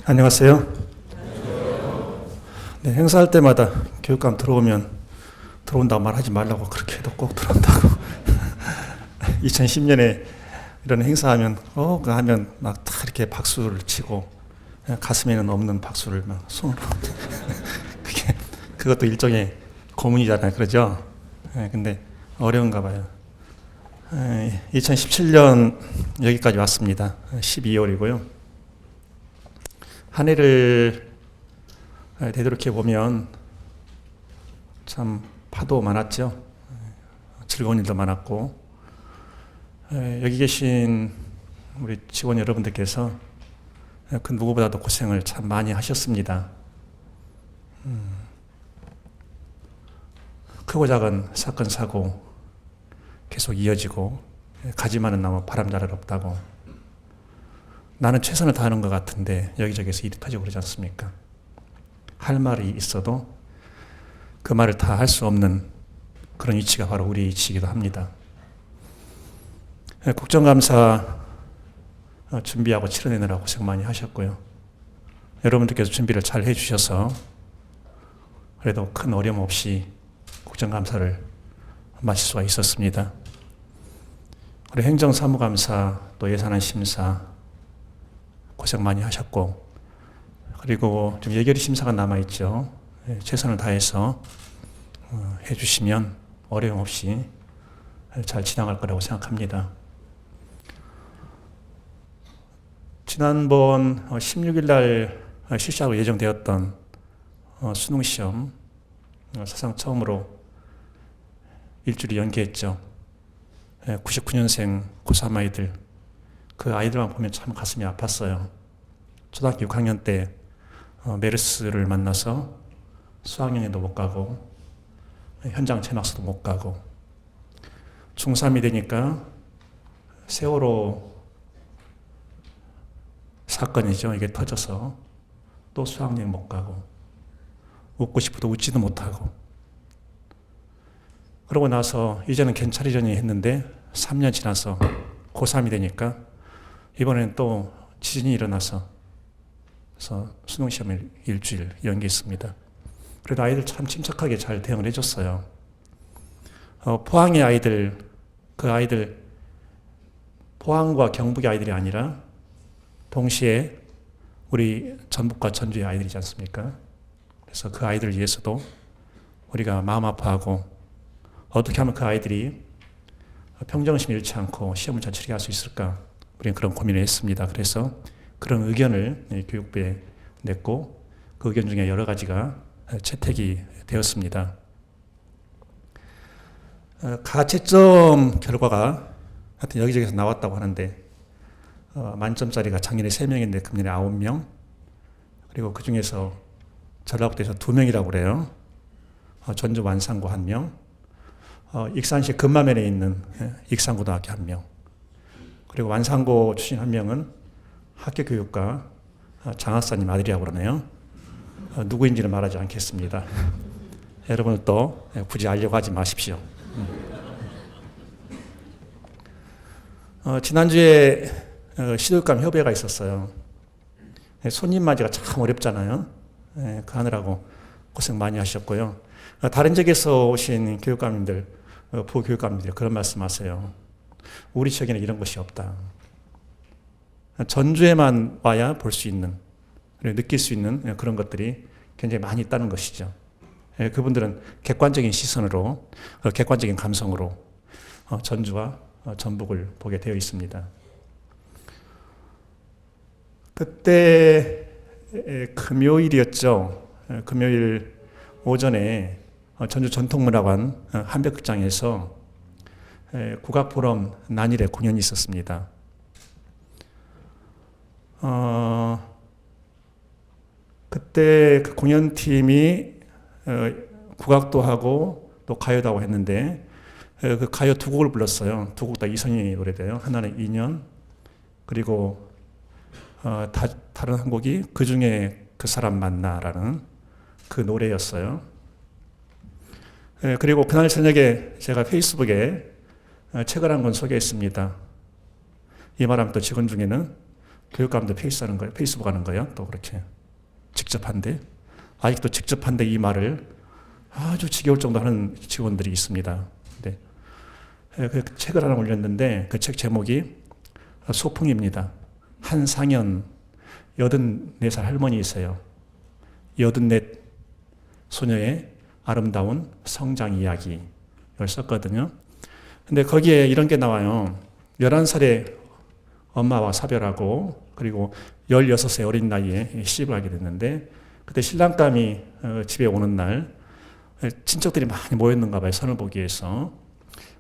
안녕하세요. 네, 행사할 때마다 교육감 들어온다고 말하지 말라고 그렇게 해도 꼭 들어온다고. 2010년에 이런 행사하면 그거 하면 막 다 이렇게 박수를 치고 가슴에는 없는 박수를 막 손으로. 그것도 일종의 고문이잖아요, 그러죠? 근데 어려운가 봐요. 2017년 여기까지 왔습니다. 12월이고요. 한 해를 되돌이켜 보면 참 파도 많았죠. 즐거운 일도 많았고, 여기 계신 우리 직원 여러분들께서 그 누구보다도 고생을 참 많이 하셨습니다. 크고 작은 사건 사고 계속 이어지고, 가지 많은 나무 바람자랄 없다고, 나는 최선을 다하는 것 같은데 여기저기서 일이 터지고 그러지 않습니까? 할 말이 있어도 그 말을 다 할 수 없는 그런 위치가 바로 우리 위치이기도 합니다. 국정감사 준비하고 치러내느라 고생 많이 하셨고요. 여러분들께서 준비를 잘 해주셔서 그래도 큰 어려움 없이 국정감사를 마칠 수가 있었습니다. 우리 행정사무감사 또 예산안 심사 고생 많이 하셨고, 그리고 좀 예결위 심사가 남아있죠. 최선을 다해서 해주시면 어려움 없이 잘 지나갈 거라고 생각합니다. 지난번 16일 날 실시하기로 예정되었던 수능시험 사상 처음으로 일주일이 연기했죠. 99년생 고3 아이들, 그 아이들만 보면 참 가슴이 아팠어요. 초등학교 6학년 때 메르스를 만나서 수학여행도 못 가고 현장 체막서도 못 가고, 중3이 되니까 세월호 사건이죠. 이게 터져서 또 수학여행 못 가고, 웃고 싶어도 웃지도 못하고, 그러고 나서 이제는 괜찮으려니 했는데 3년 지나서 고3이 되니까 이번에는 또 지진이 일어나서 그래서 수능시험을 일주일 연기했습니다. 그래도 아이들 참 침착하게 잘 대응을 해줬어요. 포항의 아이들, 그 아이들 포항과 경북의 아이들이 아니라 동시에 우리 전북과 전주의 아이들이지 않습니까? 그래서 그 아이들을 위해서도 우리가 마음 아파하고 어떻게 하면 그 아이들이 평정심 잃지 않고 시험을 잘 치르게 할 수 있을까? 우리는 그런 고민을 했습니다. 그래서 그런 의견을 교육부에 냈고, 그 의견 중에 여러 가지가 채택이 되었습니다. 가채점 결과가 하여튼 여기저기서 나왔다고 하는데, 만점짜리가 작년에 3명인데 금년에 9명, 그리고 그 중에서 전라북도에서 2명이라고 그래요. 전주 완산고 1명, 익산시 금마면에 있는 익산고등학교 1명, 그리고 완산고 출신 1명은 학교교육과 장학사님 아들이라고 그러네요. 누구인지는 말하지 않겠습니다. 여러분은 또 굳이 알려고 하지 마십시오. 지난주에 시도육감 협의회가 있었어요. 손님 맞이가 참 어렵잖아요. 그 하느라고 고생 많이 하셨고요. 다른 지역에서 오신 교육감님들, 부교육감님들 그런 말씀하세요. 우리 지역에는 이런 것이 없다. 전주에만 와야 볼 수 있는, 그리고 느낄 수 있는 그런 것들이 굉장히 많이 있다는 것이죠. 그분들은 객관적인 시선으로, 객관적인 감성으로 전주와 전북을 보게 되어 있습니다. 그때 금요일이었죠. 금요일 오전에 전주 전통문화관 한백극장에서 국악포럼 난일의 공연이 있었습니다. 그때 그 공연팀이 국악도 하고 또 가요도 하고 했는데, 그 가요 2곡을 불렀어요. 2곡 다 이선희 노래대요. 하나는 인연, 그리고 다른 한 곡이 그 중에 그 사람 만나라는 그 노래였어요. 그리고 그날 저녁에 제가 페이스북에 책을 한 권 소개했습니다. 이 말하면 또 직원 중에는 교육감도 페이스북 하는 거예요. 또 그렇게 직접 한데, 아직도 직접 한데 이 말을 아주 지겨울 정도 하는 직원들이 있습니다. 네. 그 책을 하나 올렸는데 그 책 제목이 소풍입니다. 한상현 84살 할머니이세요. 84 소녀의 아름다운 성장 이야기를 썼거든요. 근데 거기에 이런 게 나와요. 11살에 엄마와 사별하고 그리고 16세 어린 나이에 시집을 하게 됐는데 그때 신랑감이 집에 오는 날 친척들이 많이 모였는가 봐요. 선을 보기 위해서.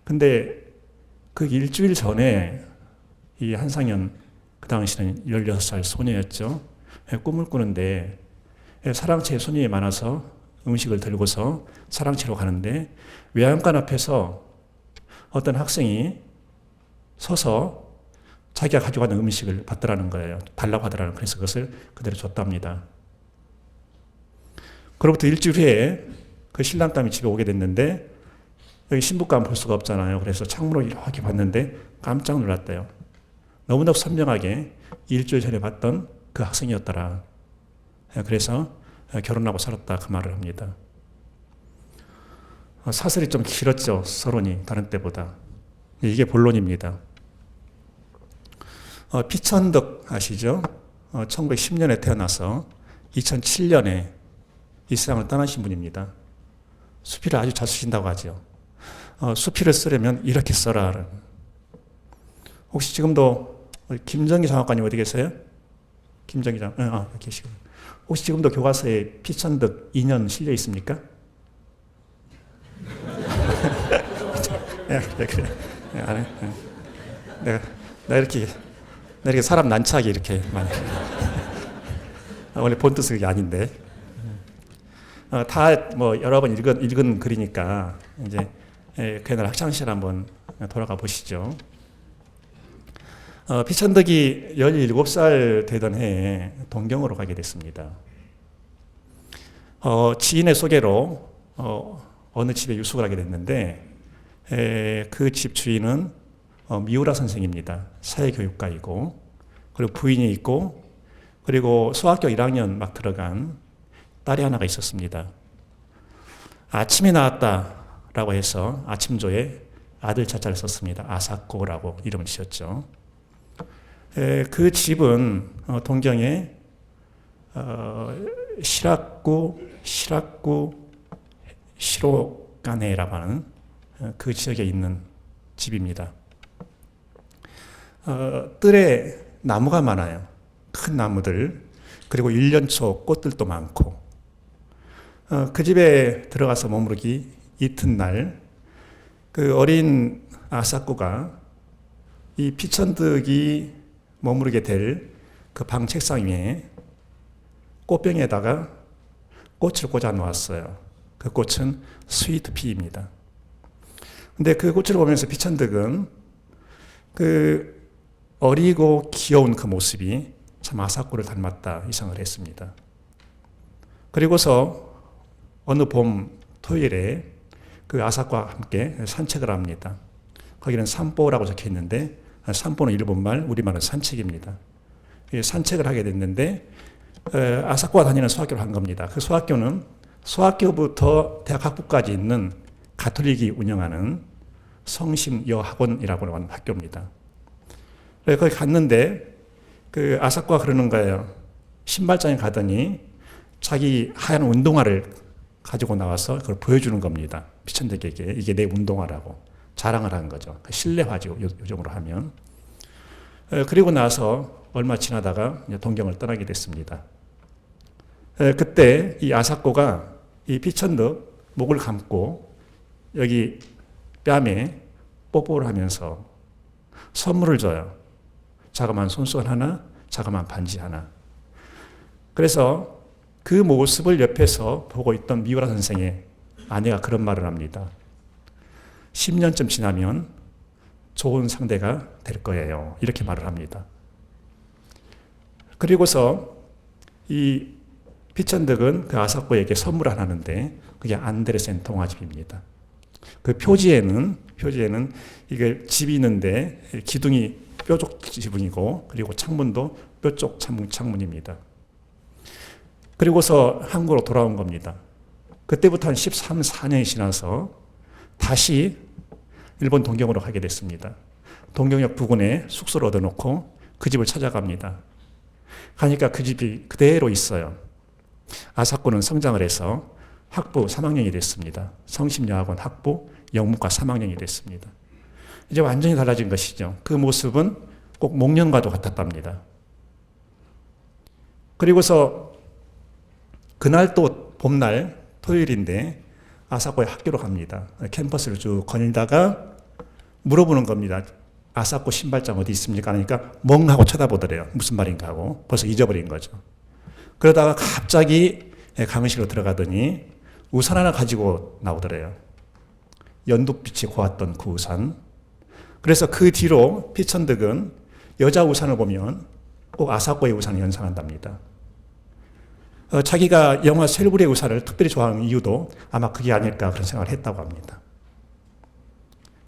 근데 그 일주일 전에 이 한상현 그 당시는 16살 소녀였죠. 꿈을 꾸는데 사랑채에 손님이 많아서 음식을 들고서 사랑채로 가는데 외양간 앞에서 어떤 학생이 서서 자기가 가져가는 음식을 받더라는 거예요. 달라고 하더라는. 그래서 그것을 그대로 줬답니다. 그로부터 일주일 후에 그 신랑감이 집에 오게 됐는데 여기 신부감 볼 수가 없잖아요. 그래서 창문으로 이렇게 봤는데 깜짝 놀랐대요. 너무나 선명하게 일주일 전에 봤던 그 학생이었더라. 그래서 결혼하고 살았다 그 말을 합니다. 사설이 좀 길었죠. 서론이 다른 때보다. 이게 본론입니다. 피천득 아시죠? 1910년에 태어나서 2007년에 이 세상을 떠나신 분입니다. 수필을 아주 잘 쓰신다고 하죠. 수필을 쓰려면 이렇게 써라. 혹시 지금도 김정기 장학관님 어디 계세요? 김정기 장학관 계시고. 혹시 지금도 교과서에 피천득 2년 실려 있습니까? 그래. 내가 이렇게 사람 난처하게 이렇게 많이. 원래 본 뜻은 그게 아닌데. 다 뭐 여러 번 읽은 글이니까 이제 그날 학창시절 한번 돌아가 보시죠. 피천득이 17살 되던 해에 동경으로 가게 됐습니다. 지인의 소개로 어느 집에 유숙을 하게 됐는데 그 집 주인은 미우라 선생입니다. 사회교육가이고 그리고 부인이 있고 그리고 소학교 1학년 막 들어간 딸이 하나가 있었습니다. 아침에 나왔다라고 해서 아침조에 아들 자자를 썼습니다. 아사코라고 이름을 지었죠. 그 집은 동경에 시라쿠 시로가네라고 하는 그 지역에 있는 집입니다. 뜰에 나무가 많아요. 큰 나무들. 그리고 1년초 꽃들도 많고. 그 집에 들어가서 머무르기 이튿날 그 어린 아사쿠가 이 피천득이 머무르게 될 그 방 책상 위에 꽃병에다가 꽃을 꽂아 놓았어요. 그 꽃은 스위트피입니다. 근데 그 꽃을 보면서 피천득은 그 어리고 귀여운 그 모습이 참 아사쿠를 닮았다 이 생각을 했습니다. 그리고서 어느 봄 토요일에 그 아사쿠와 함께 산책을 합니다. 거기는 산보라고 적혀 있는데 산보는 일본말, 우리말은 산책입니다. 산책을 하게 됐는데 아사쿠가 다니는 소학교를 간 겁니다. 그 소학교는 소학교부터 대학 학부까지 있는 가톨릭이 운영하는 성심여학원이라고 하는 학교입니다. 거기 갔는데 그 아사쿠가 그러는 거예요. 신발장에 가더니 자기 하얀 운동화를 가지고 나와서 그걸 보여주는 겁니다. 피천득에게 이게 내 운동화라고 자랑을 하는 거죠. 실내화죠. 요즘으로 하면. 그리고 나서 얼마 지나다가 동경을 떠나게 됐습니다. 그때 이 아사코가 이 피천득 목을 감고 여기 뺨에 뽀뽀를 하면서 선물을 줘요. 자그마한 손수건 하나, 자그마한 반지 하나. 그래서 그 모습을 옆에서 보고 있던 미우라 선생의 아내가 그런 말을 합니다. 10년쯤 지나면 좋은 상대가 될 거예요. 이렇게 말을 합니다. 그리고서 이 피천득은 그 아사코에게 선물을 하는데 그게 안데르센 동화집입니다. 그 표지에는 이게 집이 있는데 기둥이 뾰족 지붕이고, 그리고 창문도 뾰족 창문입니다. 그리고서 한국으로 돌아온 겁니다. 그때부터 한 13, 14년이 지나서 다시 일본 동경으로 가게 됐습니다. 동경역 부근에 숙소를 얻어놓고 그 집을 찾아갑니다. 가니까 그 집이 그대로 있어요. 아사코는 성장을 해서 학부 3학년이 됐습니다. 성심여학원 학부 영문과 3학년이 됐습니다. 이제 완전히 달라진 것이죠. 그 모습은 꼭 목련과도 같았답니다. 그리고서 그날 또 봄날 토요일인데 아사코의 학교로 갑니다. 캠퍼스를 쭉 거닐다가 물어보는 겁니다. 아사코 신발장 어디 있습니까? 하니까 멍 하고 쳐다보더래요. 무슨 말인가 하고 벌써 잊어버린 거죠. 그러다가 갑자기 강의실로 들어가더니 우산 하나 가지고 나오더래요. 연두빛이 고왔던 그 우산. 그래서 그 뒤로 피천득은 여자 우산을 보면 꼭 아사코의 우산을 연상한답니다. 자기가 영화 셀브리의 우산을 특별히 좋아하는 이유도 아마 그게 아닐까 그런 생각을 했다고 합니다.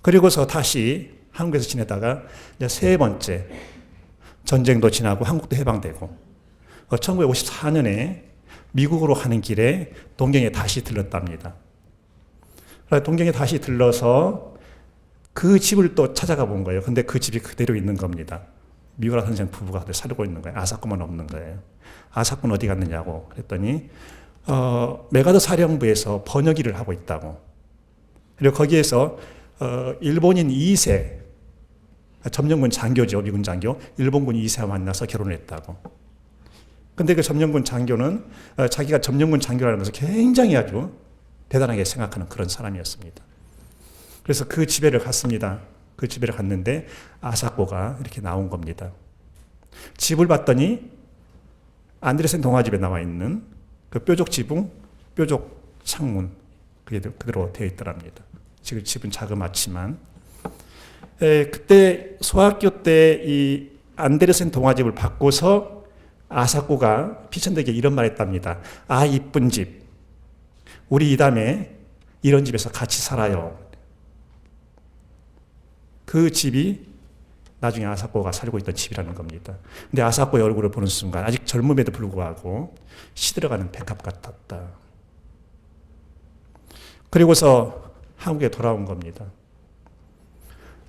그리고서 다시 한국에서 지내다가 이제 세 번째 전쟁도 지나고 한국도 해방되고 1954년에 미국으로 가는 길에 동경에 다시 들렀답니다. 동경에 다시 들러서 그 집을 또 찾아가 본 거예요. 근데 그 집이 그대로 있는 겁니다. 미우라 선생 부부가 그대로 살고 있는 거예요. 아사코만 없는 거예요. 아사코는 어디 갔느냐고 그랬더니 메가더 사령부에서 번역 일을 하고 있다고. 그리고 거기에서 일본인 2세 점령군 장교죠. 미군 장교. 일본군 2세와 만나서 결혼했다고. 근데 그 점령군 장교는 자기가 점령군 장교라는 것을 굉장히 아주 대단하게 생각하는 그런 사람이었습니다. 그래서 그 집에를 갔습니다. 그 집에를 갔는데 아사코가 이렇게 나온 겁니다. 집을 봤더니 안데르센 동화집에 나와 있는 그 뾰족 지붕, 뾰족 창문 그게 그대로 되어 있더랍니다. 지금 집은 자그맣지만 그때 소학교 때 이 안데르센 동화집을 바꿔서 아사코가 피천득에게 이런 말 했답니다. 아 이쁜 집, 우리 이담에 이런 집에서 같이 살아요. 그 집이 나중에 아사코가 살고 있던 집이라는 겁니다. 근데 아사코의 얼굴을 보는 순간 아직 젊음에도 불구하고 시들어가는 백합 같았다. 그리고서 한국에 돌아온 겁니다.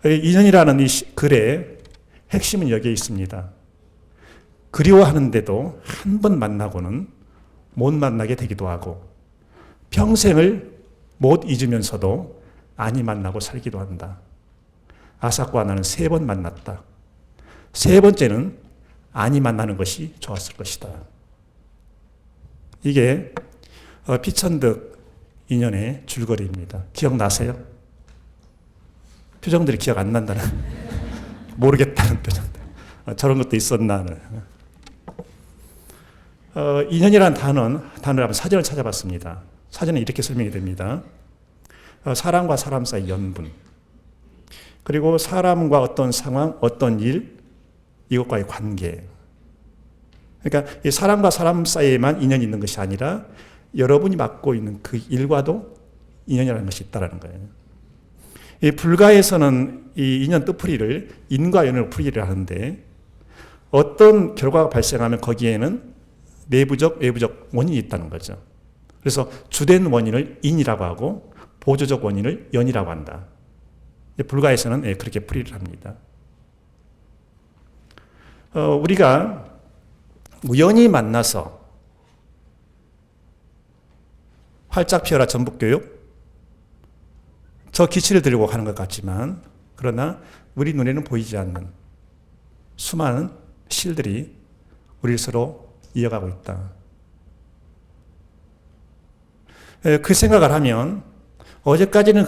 인연이라는 이 글의 핵심은 여기에 있습니다. 그리워하는데도 한 번 만나고는 못 만나게 되기도 하고 평생을 못 잊으면서도 아니 만나고 살기도 한다. 아사코와 나는 3번 만났다. 3번째는 아니 만나는 것이 좋았을 것이다. 이게 피천득 인연의 줄거리입니다. 기억나세요? 표정들이 기억 안 난다는 모르겠다는 표정들. 저런 것도 있었나. 인연이라는 단어를 한번 사전을 찾아봤습니다. 사전에 이렇게 설명이 됩니다. 사람과 사람 사이 연분, 그리고 사람과 어떤 상황, 어떤 일, 이것과의 관계. 그러니까 이 사람과 사람 사이에만 인연이 있는 것이 아니라 여러분이 맡고 있는 그 일과도 인연이라는 것이 있다는 거예요. 이 불가에서는 이 인연 뜻풀이를 인과 연으로 풀이를 하는데 어떤 결과가 발생하면 거기에는 내부적, 외부적 원인이 있다는 거죠. 그래서 주된 원인을 인이라고 하고 보조적 원인을 연이라고 한다. 불가에서는 그렇게 풀이를 합니다. 우리가 우연히 만나서 활짝 피어라 전북교육 저 기치를 들고 가는 것 같지만 그러나 우리 눈에는 보이지 않는 수많은 실들이 우리를 서로 이어가고 있다. 그 생각을 하면 어제까지는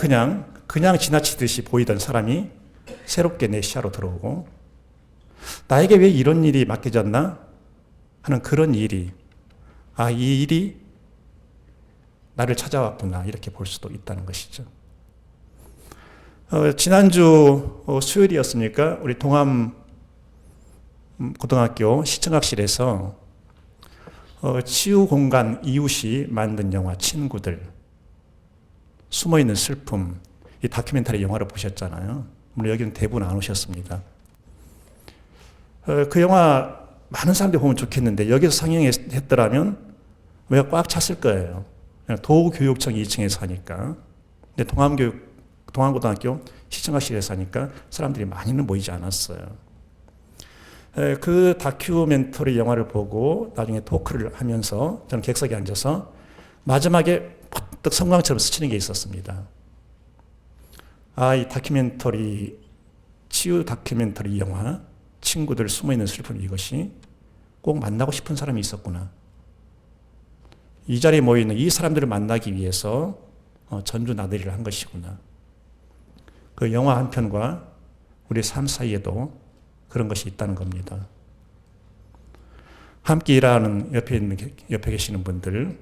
그냥 지나치듯이 보이던 사람이 새롭게 내 시야로 들어오고 나에게 왜 이런 일이 맡겨졌나 하는 그런 일이 이 일이 나를 찾아왔구나 이렇게 볼 수도 있다는 것이죠. 지난주 수요일이었습니까? 우리 동암 고등학교 시청학실에서 치유공간 이웃이 만든 영화 친구들 숨어있는 슬픔 이 다큐멘터리 영화를 보셨잖아요. 물론 여기는 대부분 안 오셨습니다. 그 영화 많은 사람들이 보면 좋겠는데 여기서 상영했더라면 왜 꽉 찼을 거예요. 도교육청 2층에서 하니까. 근데 동암고등학교 시청각실에서 하니까 사람들이 많이는 모이지 않았어요. 그 다큐멘터리 영화를 보고 나중에 토크를 하면서 저는 객석에 앉아서 마지막에 퍼뜩 성광처럼 스치는 게 있었습니다. 이 다큐멘터리, 치유 다큐멘터리 영화, 친구들 숨어있는 슬픔, 이것이 꼭 만나고 싶은 사람이 있었구나. 이 자리에 모여있는 이 사람들을 만나기 위해서 전주 나들이를 한 것이구나. 그 영화 한 편과 우리 삶 사이에도 그런 것이 있다는 겁니다. 함께 일하는 옆에 계시는 분들,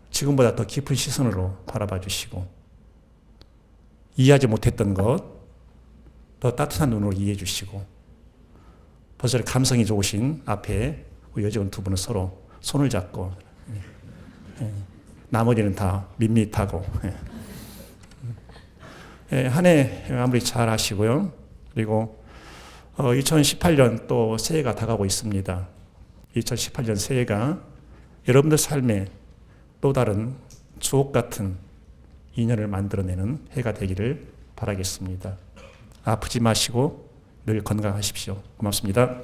지금보다 더 깊은 시선으로 바라봐 주시고, 이해하지 못했던 것, 더 따뜻한 눈으로 이해해 주시고, 벌써 감성이 좋으신 앞에 우리 여직원 두 분은 서로 손을 잡고, 나머지는 다 밋밋하고, 한 해 마무리 잘 하시고요. 그리고 2018년 또 새해가 다가오고 있습니다. 2018년 새해가 여러분들 삶에 또 다른 주옥 같은 인연을 만들어내는 해가 되기를 바라겠습니다. 아프지 마시고 늘 건강하십시오. 고맙습니다.